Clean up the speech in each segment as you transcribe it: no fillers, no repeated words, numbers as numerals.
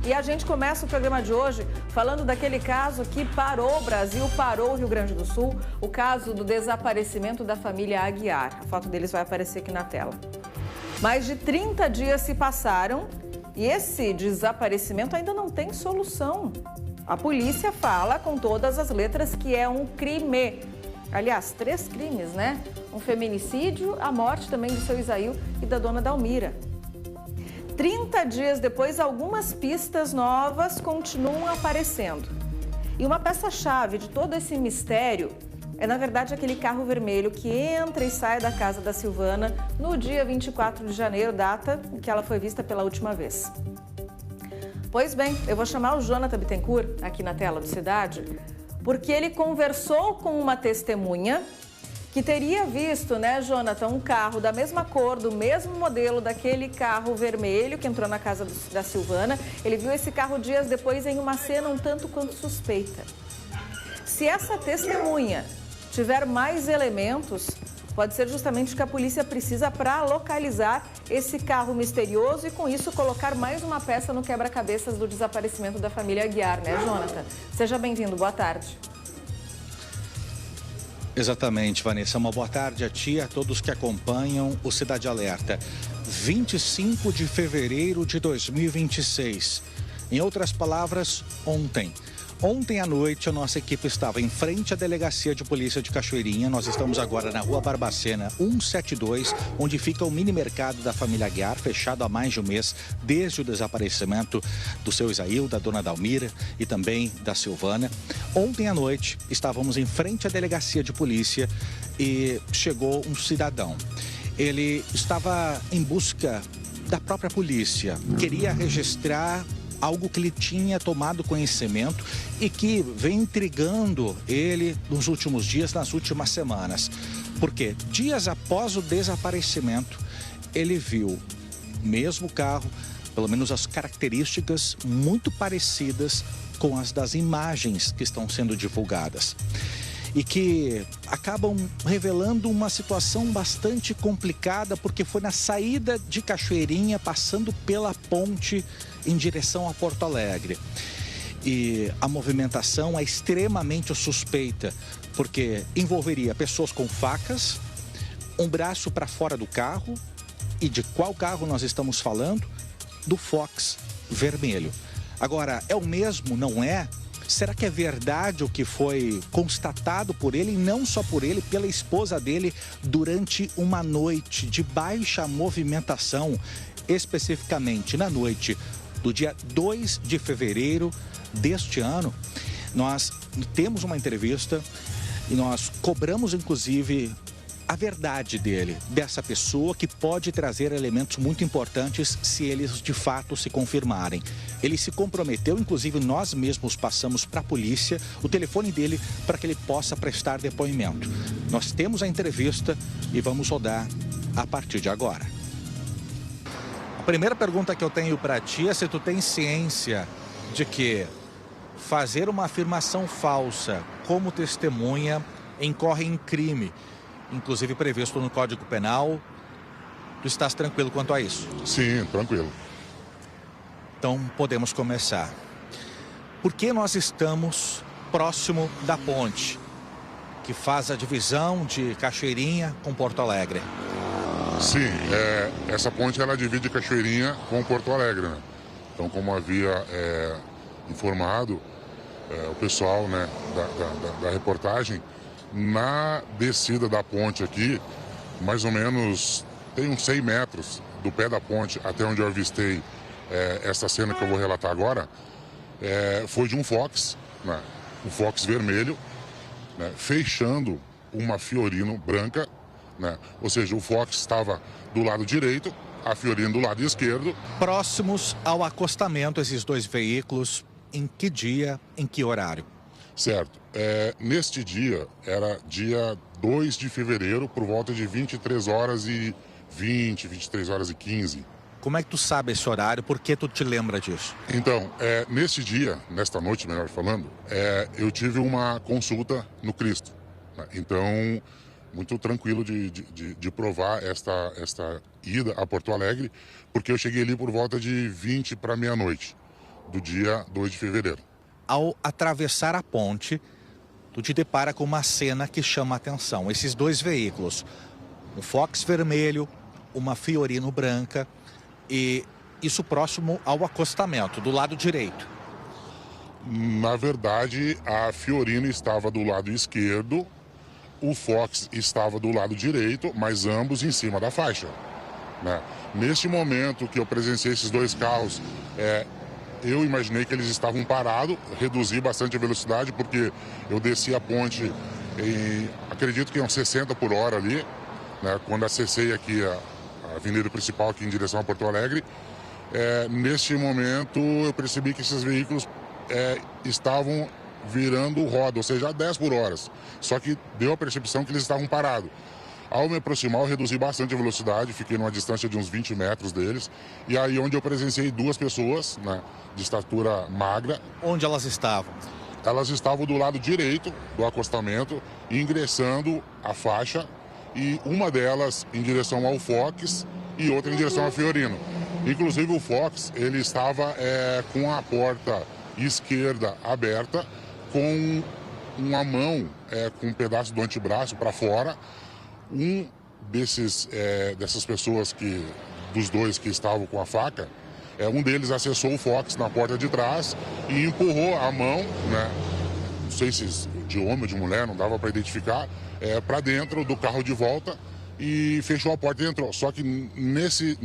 E a gente começa o programa de hoje falando daquele caso que parou o Brasil, parou o Rio Grande do Sul, o caso do desaparecimento da família Aguiar. A foto deles vai aparecer aqui na tela. Mais de 30 dias se passaram e esse desaparecimento ainda não tem solução. A polícia fala com todas as letras que é um crime. Aliás, 3 crimes, né? Um feminicídio, a morte também do seu Isail e da dona Dalmira. 30 dias depois, algumas pistas novas continuam aparecendo. E uma peça-chave de todo esse mistério é, na verdade, aquele carro vermelho que entra e sai da casa da Silvana no dia 24 de janeiro, data em que ela foi vista pela última vez. Pois bem, eu vou chamar o Jonathan Bittencourt, aqui na tela do Cidade, porque ele conversou com uma testemunha que teria visto, né, Jonathan, um carro da mesma cor, do mesmo modelo daquele carro vermelho que entrou na casa da Silvana. Ele viu esse carro dias depois em uma cena um tanto quanto suspeita. Se essa testemunha tiver mais elementos, pode ser justamente o que a polícia precisa para localizar esse carro misterioso e, com isso, colocar mais uma peça no quebra-cabeças do desaparecimento da família Aguiar, né, Jonathan? Seja bem-vindo, boa tarde. Exatamente, Vanessa. Uma boa tarde a ti e a todos que acompanham o Cidade Alerta. 25 de fevereiro de 2026. Em outras palavras, ontem. Ontem à noite, a nossa equipe estava em frente à Delegacia de Polícia de Cachoeirinha. Nós estamos agora na Rua Barbacena 172, onde fica o mini-mercado da família Aguiar, fechado há mais de um mês, desde o desaparecimento do seu Isail, da dona Dalmira e também da Silvana. Ontem à noite, estávamos em frente à Delegacia de Polícia e chegou um cidadão. Ele estava em busca da própria polícia, queria registrar algo que ele tinha tomado conhecimento e que vem intrigando ele nos últimos dias, nas últimas semanas. Porque dias após o desaparecimento, ele viu o mesmo carro, pelo menos as características muito parecidas com as das imagens que estão sendo divulgadas. E que acabam revelando uma situação bastante complicada, porque foi na saída de Cachoeirinha, passando pela ponte em direção a Porto Alegre. E a movimentação é extremamente suspeita, porque envolveria pessoas com facas, um braço para fora do carro. E de qual carro nós estamos falando? Do Fox vermelho. Agora, é o mesmo, não é? Será que é verdade o que foi constatado por ele, e não só por ele, pela esposa dele, durante uma noite de baixa movimentação, especificamente na noite do dia 2 de fevereiro deste ano? Nós temos uma entrevista e nós cobramos, inclusive, a verdade dele, dessa pessoa, que pode trazer elementos muito importantes se eles de fato se confirmarem. Ele se comprometeu, inclusive nós mesmos passamos para a polícia o telefone dele para que ele possa prestar depoimento. Nós temos a entrevista e vamos rodar a partir de agora. A primeira pergunta que eu tenho para ti é se tu tem ciência de que fazer uma afirmação falsa como testemunha incorre em crime, inclusive previsto no Código Penal. Tu estás tranquilo quanto a isso? Sim, tranquilo. Então, podemos começar. Por que nós estamos próximo da ponte que faz a divisão de Cachoeirinha com Porto Alegre? Sim, essa ponte ela divide Cachoeirinha com Porto Alegre, né? Então, como havia informado o pessoal, né, da reportagem, na descida da ponte aqui, mais ou menos, tem uns 100 metros do pé da ponte até onde eu avistei essa cena que eu vou relatar agora, foi de um Fox, né, um Fox vermelho, né, fechando uma Fiorino branca, né, ou seja, o Fox estava do lado direito, a Fiorino do lado esquerdo. Próximos ao acostamento, esses dois veículos, em que dia, em que horário? Certo. Neste dia, era dia 2 de fevereiro, por volta de 23 horas e 20, 23 horas e 15. Como é que tu sabe esse horário? Por que tu te lembra disso? Então, neste dia, nesta noite, melhor falando, eu tive uma consulta no Cristo. Né? Então, muito tranquilo de provar esta ida a Porto Alegre, porque eu cheguei ali por volta de 20 para meia-noite. do dia 2 de fevereiro. Ao atravessar a ponte, tu te depara com uma cena que chama a atenção. Esses dois veículos, um Fox vermelho, uma Fiorino branca, e isso próximo ao acostamento, do lado direito. Na verdade, a Fiorino estava do lado esquerdo, o Fox estava do lado direito, mas ambos em cima da faixa, né? Neste momento que eu presenciei esses dois carros, eu imaginei que eles estavam parados, reduzi bastante a velocidade, porque eu desci a ponte acredito que uns 60 por hora ali, né, quando acessei aqui a avenida principal aqui em direção a Porto Alegre. Neste momento eu percebi que esses veículos estavam virando roda, ou seja, a 10 por hora. Só que deu a percepção que eles estavam parados. Ao me aproximar, eu reduzi bastante a velocidade, fiquei numa distância de uns 20 metros deles. E aí onde eu presenciei duas pessoas, né, de estatura magra. Onde elas estavam? Elas estavam do lado direito do acostamento, ingressando a faixa, e uma delas em direção ao Fox e outra em direção ao Fiorino. Inclusive o Fox, ele estava com a porta esquerda aberta, com uma mão, com um pedaço do antebraço para fora. Um dessas pessoas dos dois que estavam com a faca, um deles acessou o Fox na porta de trás e empurrou a mão, né, não sei se de homem ou de mulher, não dava para identificar, para dentro do carro de volta e fechou a porta e entrou. Só que nesse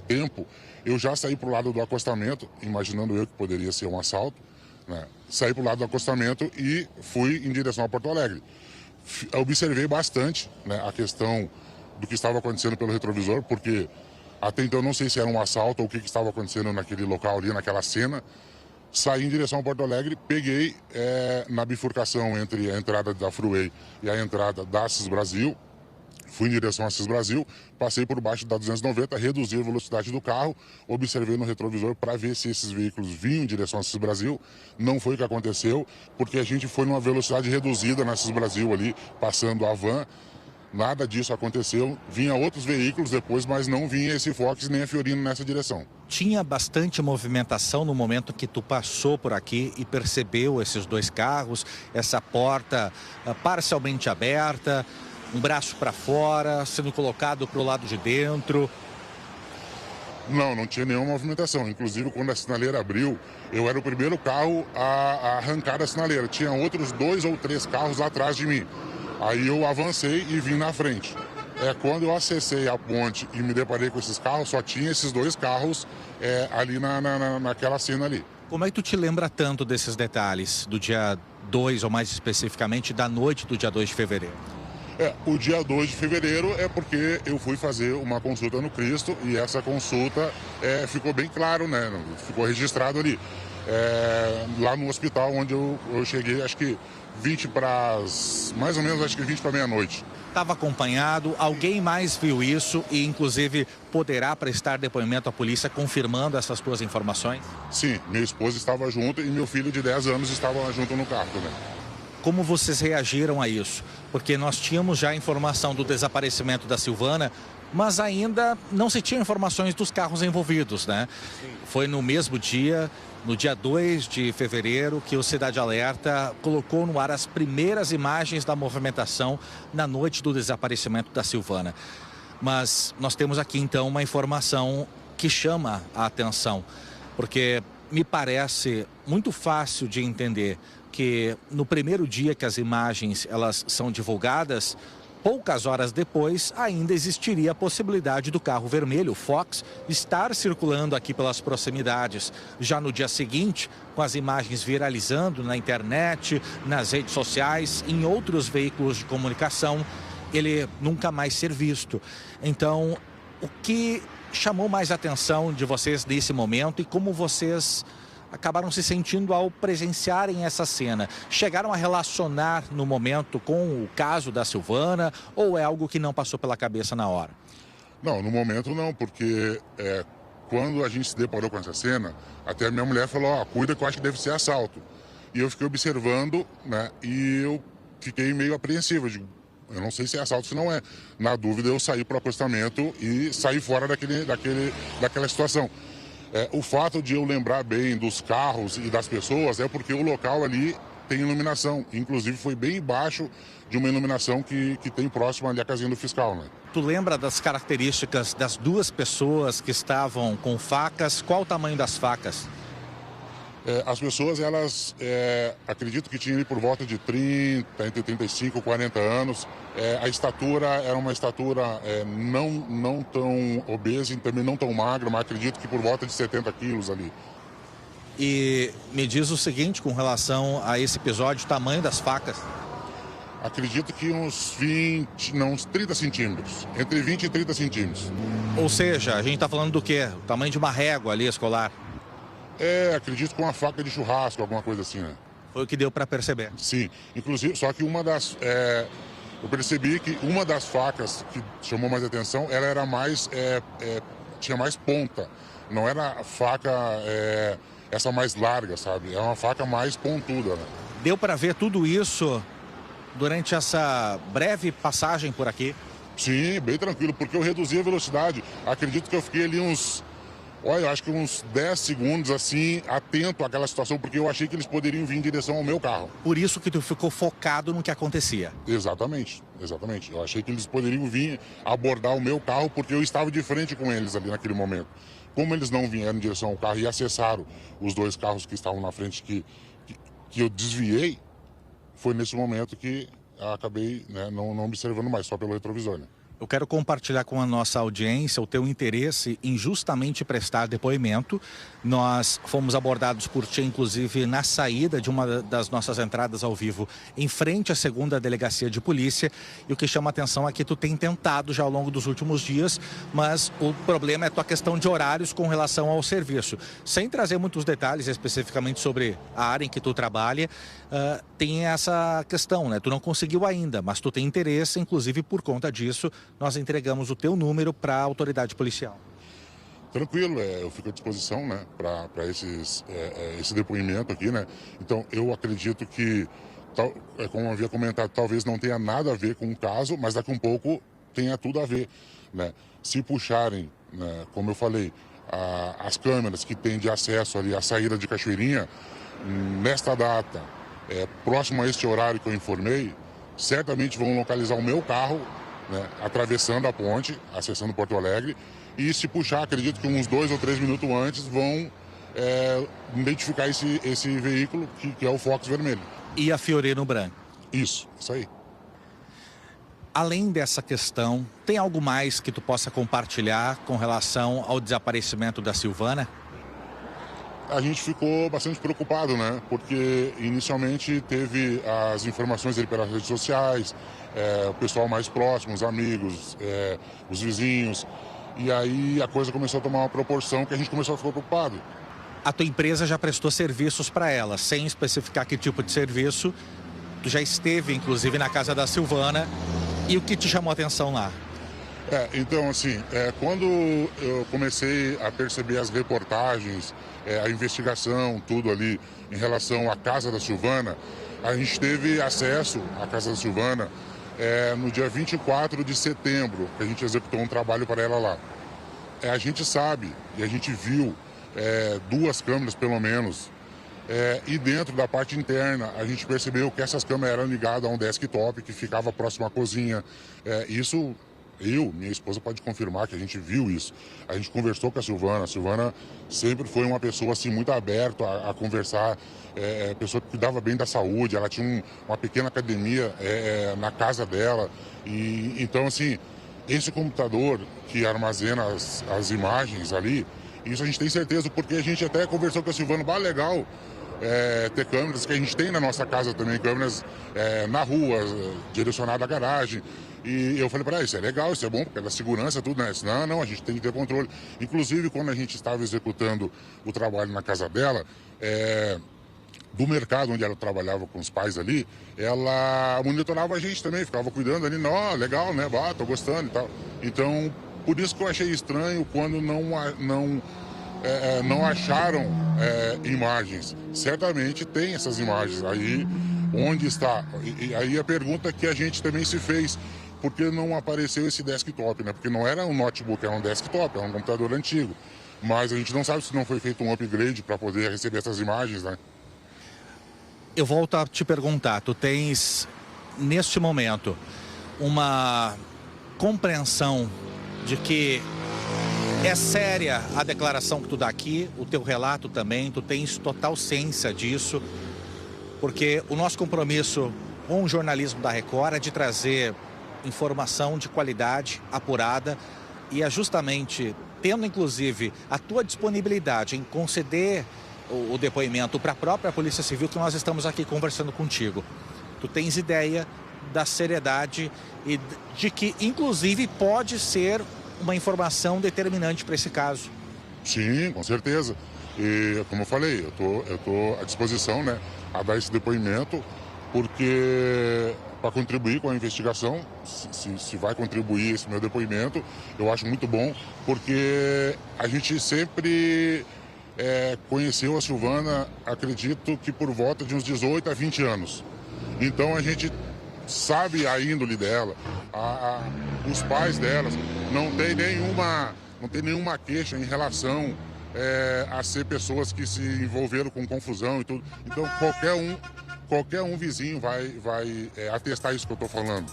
tempo eu já saí para o lado do acostamento, imaginando eu que poderia ser um assalto, né? Saí para o lado do acostamento e fui em direção a Porto Alegre. Observei bastante, né, a questão do que estava acontecendo pelo retrovisor, porque até então não sei se era um assalto ou o que estava acontecendo naquele local ali, naquela cena. Saí em direção a Porto Alegre, peguei na bifurcação entre a entrada da Freeway e a entrada da Assis Brasil. Fui em direção a Assis Brasil, passei por baixo da 290, reduzi a velocidade do carro, observei no retrovisor para ver se esses veículos vinham em direção a Assis Brasil. Não foi o que aconteceu, porque a gente foi numa velocidade reduzida na Assis Brasil ali, passando a van. Nada disso aconteceu. Vinha outros veículos depois, mas não vinha esse Fox nem a Fiorino nessa direção. Tinha bastante movimentação no momento que tu passou por aqui e percebeu esses dois carros, essa porta parcialmente aberta, um braço para fora, sendo colocado para o lado de dentro? Não tinha nenhuma movimentação. Inclusive, quando a sinaleira abriu, eu era o primeiro carro a arrancar da sinaleira. Tinha outros 2 ou 3 carros atrás de mim. Aí eu avancei e vim na frente. Quando eu acessei a ponte e me deparei com esses carros, só tinha esses 2 carros ali naquela cena ali. Como é que tu te lembra tanto desses detalhes do dia 2, ou mais especificamente da noite do dia 2 de fevereiro? O dia 2 de fevereiro é porque eu fui fazer uma consulta no Cristo e essa consulta ficou bem claro, né? Ficou registrado ali. Lá no hospital onde eu cheguei, acho que mais ou menos 20 para meia-noite. Estava acompanhado, alguém mais viu isso e inclusive poderá prestar depoimento à polícia confirmando essas tuas informações? Sim, minha esposa estava junto e meu filho de 10 anos estava junto no carro também. Como vocês reagiram a isso? Porque nós tínhamos já a informação do desaparecimento da Silvana, mas ainda não se tinha informações dos carros envolvidos, né? Sim. Foi no mesmo dia, no dia 2 de fevereiro, que o Cidade Alerta colocou no ar as primeiras imagens da movimentação na noite do desaparecimento da Silvana. Mas nós temos aqui então uma informação que chama a atenção, porque me parece muito fácil de entender que no primeiro dia que as imagens elas são divulgadas, poucas horas depois ainda existiria a possibilidade do carro vermelho, Fox, estar circulando aqui pelas proximidades. Já no dia seguinte, com as imagens viralizando na internet, nas redes sociais, em outros veículos de comunicação, ele nunca mais ser visto. Então, o que chamou mais a atenção de vocês nesse momento e como vocês acabaram se sentindo ao presenciarem essa cena? Chegaram a relacionar no momento com o caso da Silvana ou é algo que não passou pela cabeça na hora? Não, no momento não, porque quando a gente se deparou com essa cena, até a minha mulher falou, cuida que eu acho que deve ser assalto. E eu fiquei observando, né, e eu fiquei meio apreensivo, eu não sei se é assalto, se não é. Na dúvida eu saí para o acostamento e saí fora daquela situação. O fato de eu lembrar bem dos carros e das pessoas é porque o local ali tem iluminação. Inclusive foi bem embaixo de uma iluminação que tem próximo ali à casinha do fiscal, né? Tu lembra das características das duas pessoas que estavam com facas? Qual o tamanho das facas? As pessoas, elas acredito que tinham ali por volta de 30, entre 35 e 40 anos. A estatura era uma estatura não tão obesa e também não tão magra, mas acredito que por volta de 70 quilos ali. E me diz o seguinte com relação a esse episódio, o tamanho das facas. Acredito que uns 30 centímetros, entre 20 e 30 centímetros. Ou seja, a gente está falando do quê? O tamanho de uma régua ali escolar. Acredito com uma faca de churrasco, alguma coisa assim, né? Foi o que deu para perceber. Sim, inclusive, só que eu percebi que uma das facas que chamou mais atenção, ela era mais, tinha mais ponta. Não era a faca, essa mais larga, sabe? É uma faca mais pontuda, né? Deu para ver tudo isso durante essa breve passagem por aqui? Sim, bem tranquilo, porque eu reduzi a velocidade. Acredito que eu fiquei ali eu acho que uns 10 segundos, assim, atento àquela situação, porque eu achei que eles poderiam vir em direção ao meu carro. Por isso que tu ficou focado no que acontecia? Exatamente, exatamente. Eu achei que eles poderiam vir abordar o meu carro, porque eu estava de frente com eles ali naquele momento. Como eles não vieram em direção ao carro e acessaram os dois carros que estavam na frente que eu desviei, foi nesse momento que acabei, né, não observando mais, só pelo retrovisor, né? Eu quero compartilhar com a nossa audiência o teu interesse em justamente prestar depoimento. Nós fomos abordados por ti, inclusive, na saída de uma das nossas entradas ao vivo, em frente à 2ª Delegacia de Polícia. E o que chama a atenção é que tu tem tentado já ao longo dos últimos dias, mas o problema é a tua questão de horários com relação ao serviço. Sem trazer muitos detalhes especificamente sobre a área em que tu trabalha, tem essa questão, né? Tu não conseguiu ainda, mas tu tem interesse, inclusive por conta disso, nós entregamos o teu número para a autoridade policial. Tranquilo, eu fico à disposição, né, para esse depoimento aqui, né? Então, eu acredito que, como eu havia comentado, talvez não tenha nada a ver com o caso, mas daqui a um pouco tenha tudo a ver, né? Se puxarem, né, como eu falei, as câmeras que têm de acesso ali à saída de Cachoeirinha, nesta data, próximo a este horário que eu informei, certamente vão localizar o meu carro, né, atravessando a ponte, acessando Porto Alegre, e se puxar, acredito que uns 2 ou 3 minutos antes vão identificar esse veículo que é o Fox vermelho. E a Fiorino branco. Isso aí. Além dessa questão, tem algo mais que tu possa compartilhar com relação ao desaparecimento da Silvana? A gente ficou bastante preocupado, né? Porque inicialmente teve as informações ali pelas redes sociais, o pessoal mais próximo, os amigos, os vizinhos. E aí a coisa começou a tomar uma proporção que a gente começou a ficar preocupado. A tua empresa já prestou serviços para ela, sem especificar que tipo de serviço. Tu já esteve, inclusive, na casa da Silvana. E o que te chamou a atenção lá? Então, assim, quando eu comecei a perceber as reportagens, a investigação, tudo ali em relação à casa da Silvana, a gente teve acesso à casa da Silvana no dia 24 de setembro, que a gente executou um trabalho para ela lá. A gente sabe e a gente viu 2 câmeras, pelo menos, e dentro da parte interna a gente percebeu que essas câmeras eram ligadas a um desktop que ficava próximo à cozinha. Isso... minha esposa pode confirmar que a gente viu isso. A gente conversou com a Silvana sempre foi uma pessoa assim, muito aberta a conversar, pessoa que cuidava bem da saúde, ela tinha uma pequena academia na casa dela. E, então, assim, esse computador que armazena as imagens ali, isso a gente tem certeza, porque a gente até conversou com a Silvana, legal, ter câmeras, que a gente tem na nossa casa também, câmeras na rua, direcionadas à garagem. E eu falei para ela, isso é legal, isso é bom, porque é da segurança, tudo, né? Não, a gente tem que ter controle. Inclusive, quando a gente estava executando o trabalho na casa dela, do mercado onde ela trabalhava com os pais ali, ela monitorava a gente também, ficava cuidando ali, legal, né? Tô gostando e tal. Então, por isso que eu achei estranho quando não acharam imagens. Certamente tem essas imagens aí, onde está? E aí a pergunta que a gente também se fez, por que não apareceu esse desktop, né? Porque não era um notebook, era um desktop, era um computador antigo. mas a gente não sabe se não foi feito um upgrade para poder receber essas imagens, né? Eu volto a te perguntar, tu tens, neste momento, uma compreensão de que é séria a declaração que tu dá aqui, o teu relato também, tu tens total ciência disso, porque o nosso compromisso com o jornalismo da Record é de trazer informação de qualidade, apurada, e é justamente tendo inclusive a tua disponibilidade em conceder o depoimento para a própria Polícia Civil que nós estamos aqui conversando contigo. Tu tens ideia da seriedade e de que inclusive pode ser uma informação determinante para esse caso. Sim, com certeza. E como eu falei, eu tô à disposição, né, a dar esse depoimento, porque para contribuir com a investigação, se vai contribuir esse meu depoimento, eu acho muito bom, porque a gente sempre conheceu a Silvana, acredito que por volta de uns 18 a 20 anos. Então a gente sabe a índole dela, os pais delas, não tem nenhuma queixa em relação a ser pessoas que se envolveram com confusão e tudo. Então qualquer um vizinho vai atestar isso que eu estou falando.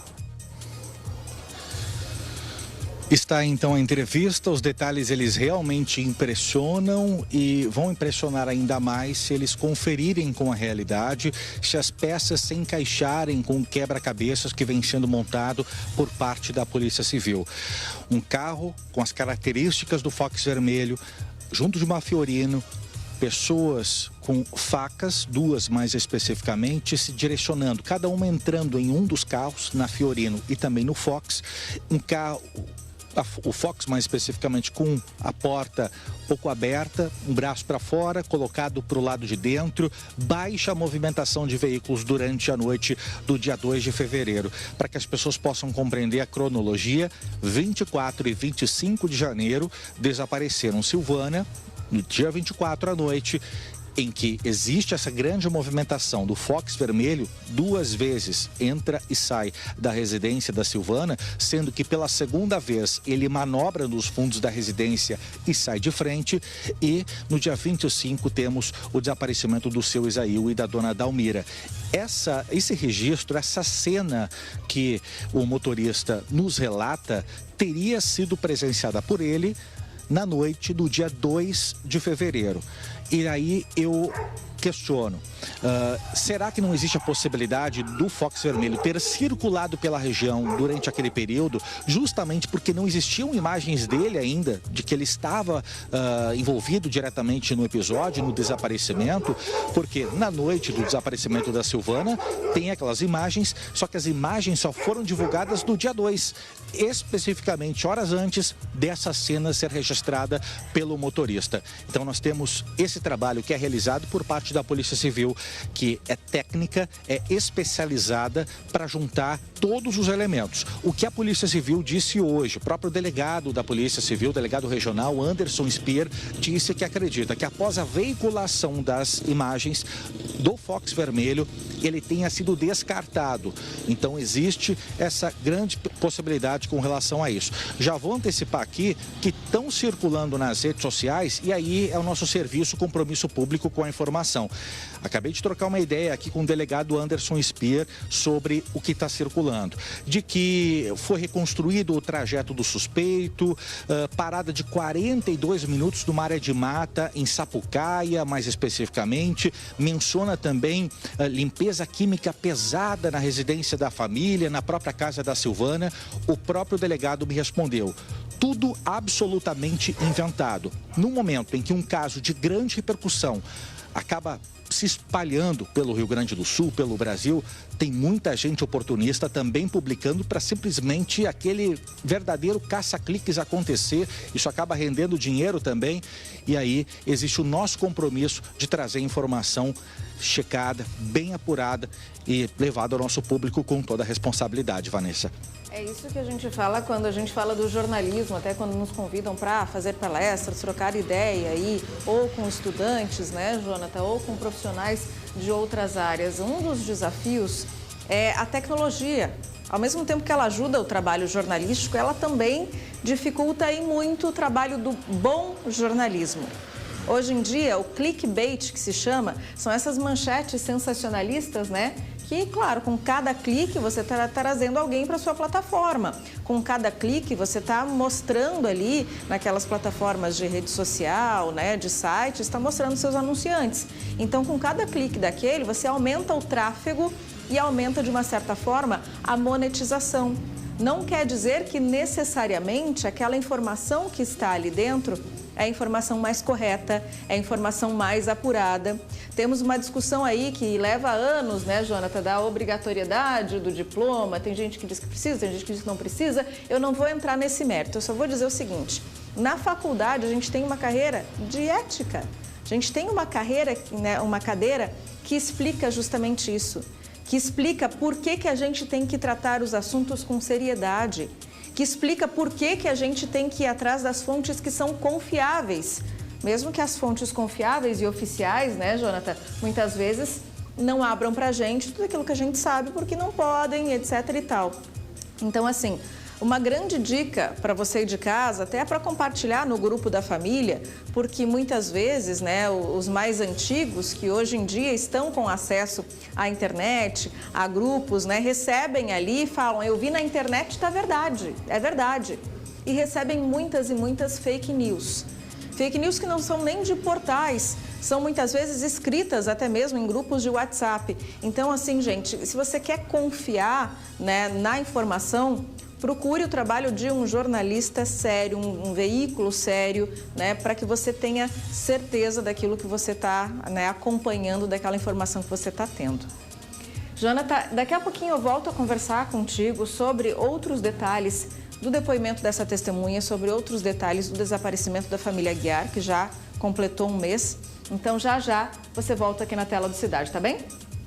Está então a entrevista, os detalhes eles realmente impressionam e vão impressionar ainda mais se eles conferirem com a realidade, se as peças se encaixarem com o quebra-cabeças que vem sendo montado por parte da Polícia Civil. Um carro com as características do Fox vermelho, junto de uma Fiorino, pessoas com facas, duas mais especificamente, se direcionando, cada uma entrando em um dos carros, na Fiorino e também no Fox, um carro... O Fox, mais especificamente, com a porta pouco aberta, um braço para fora, colocado para o lado de dentro, baixa movimentação de veículos durante a noite do dia 2 de fevereiro. Para que as pessoas possam compreender a cronologia, 24 e 25 de janeiro desapareceram Silvana, no dia 24 à noite, em que existe essa grande movimentação do Fox vermelho, duas vezes entra e sai da residência da Silvana, sendo que pela segunda vez ele manobra nos fundos da residência e sai de frente, e no dia 25 temos o desaparecimento do seu Isaíl e da dona Dalmira. Esse registro, essa cena que o motorista nos relata, teria sido presenciada por ele na noite do dia 2 de fevereiro. E aí eu questiono, será que não existe a possibilidade do Fox vermelho ter circulado pela região durante aquele período, justamente porque não existiam imagens dele ainda, de que ele estava envolvido diretamente no episódio, no desaparecimento, porque na noite do desaparecimento da Silvana tem aquelas imagens, só que as imagens só foram divulgadas no dia 2, especificamente horas antes dessa cena ser registrada pelo motorista. Então nós temos esse trabalho que é realizado por parte da Polícia Civil, que é técnica, é especializada para juntar todos os elementos. O que a Polícia Civil disse hoje, o próprio delegado da Polícia Civil, delegado regional Anderson Speer, disse que acredita que após a veiculação das imagens do Fox vermelho, ele tenha sido descartado. Então existe essa grande possibilidade com relação a isso. Já vou antecipar aqui que estão circulando nas redes sociais, e aí é o nosso serviço compromisso público com a informação. Acabei de trocar uma ideia aqui com o delegado Anderson Speer sobre o que está circulando. De que foi reconstruído o trajeto do suspeito, parada de 42 minutos numa área de mata em Sapucaia, mais especificamente. Menciona também limpeza química pesada na residência da família, na própria casa da Silvana. O próprio delegado me respondeu: tudo absolutamente inventado. No momento em que um caso de grande repercussão acaba se espalhando pelo Rio Grande do Sul, pelo Brasil, tem muita gente oportunista também publicando para simplesmente aquele verdadeiro caça-cliques acontecer. Isso acaba rendendo dinheiro também, e aí existe o nosso compromisso de trazer informação checada, bem apurada e levada ao nosso público com toda a responsabilidade, Vanessa. É isso que a gente fala quando a gente fala do jornalismo, até quando nos convidam para fazer palestras, trocar ideia aí, ou com estudantes, né, Jonathan, ou com profissionais de outras áreas. Um dos desafios é a tecnologia. Ao mesmo tempo que ela ajuda o trabalho jornalístico, ela também dificulta aí muito o trabalho do bom jornalismo. Hoje em dia, o clickbait, que se chama, são essas manchetes sensacionalistas, né? Que, claro, com cada clique você está trazendo alguém para a sua plataforma. Com cada clique você está mostrando ali, naquelas plataformas de rede social, né, de sites, está mostrando seus anunciantes. Então, com cada clique daquele, você aumenta o tráfego e aumenta, de uma certa forma, a monetização. Não quer dizer que necessariamente aquela informação que está ali dentro é a informação mais correta, é a informação mais apurada. Temos uma discussão aí que leva anos, né, Jonathan, da obrigatoriedade do diploma. Tem gente que diz que precisa, tem gente que diz que não precisa. Eu não vou entrar nesse mérito, eu só vou dizer o seguinte. Na faculdade, a gente tem uma carreira de ética. A gente tem uma carreira, né, uma cadeira que explica justamente isso. Que explica por que a gente tem que tratar os assuntos com seriedade, que explica por que a gente tem que ir atrás das fontes que são confiáveis. Mesmo que as fontes confiáveis e oficiais, né, Jonathan, muitas vezes não abram pra gente tudo aquilo que a gente sabe porque não podem, etc e tal. Então, assim, uma grande dica para você de casa, até para compartilhar no grupo da família, porque muitas vezes, né, os mais antigos, que hoje em dia estão com acesso à internet, a grupos, né, recebem ali e falam, eu vi na internet, tá verdade, é verdade. E recebem muitas e muitas fake news. Fake news que não são nem de portais, são muitas vezes escritas até mesmo em grupos de WhatsApp. Então, assim, gente, se você quer confiar, né, na informação, procure o trabalho de um jornalista sério, um veículo sério, né, para que você tenha certeza daquilo que você está, né, acompanhando, daquela informação que você está tendo. Jonathan, daqui a pouquinho eu volto a conversar contigo sobre outros detalhes do depoimento dessa testemunha, sobre outros detalhes do desaparecimento da família Aguiar, que já completou um mês. Então, já você volta aqui na tela do Cidade, tá bem?